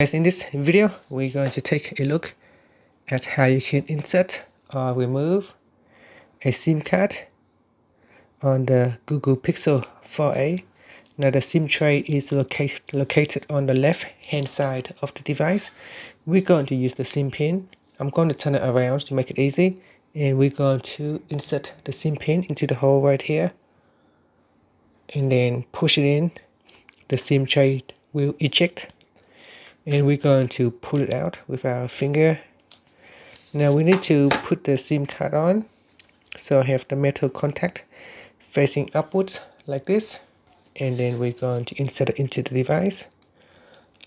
Guys, in this video we're going to take a look at how you can insert or remove a SIM card on the Google Pixel 4a. Now the SIM tray is located on the left hand side of the device. We're going to use the SIM pin. I'm going to turn it around to make it easy, and we're going to insert the SIM pin into the hole right here and then push it in. The SIM tray will eject, and we're going to pull it out with our finger. Now we need to put the SIM card on, so I have the metal contact facing upwards like this, and then we're going to insert it into the device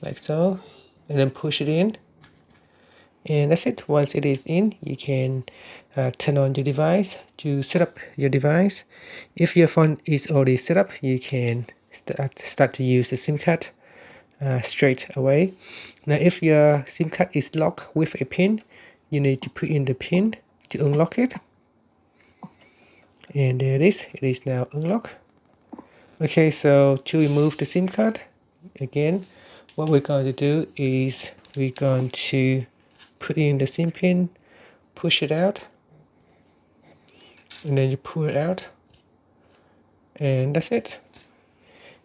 like so, and then push it in, and that's it. Once it is in, you can turn on your device to set up your device. If your phone is already set up, you can start to use the SIM card straight away. Now if your SIM card is locked with a pin, you need to put in the pin to unlock it, and there it is now unlocked. Okay, so to remove the SIM card, again what we're going to do is we're going to put in the SIM pin, push it out, and then you pull it out, and that's it.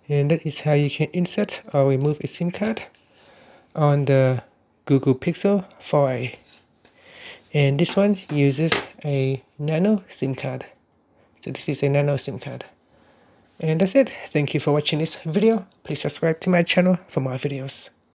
And that is how you can insert or remove a SIM card on the Google Pixel 4a. And this one uses a nano SIM card. So this is a nano SIM card. And that's it. Thank you for watching this video. Please subscribe to my channel for more videos.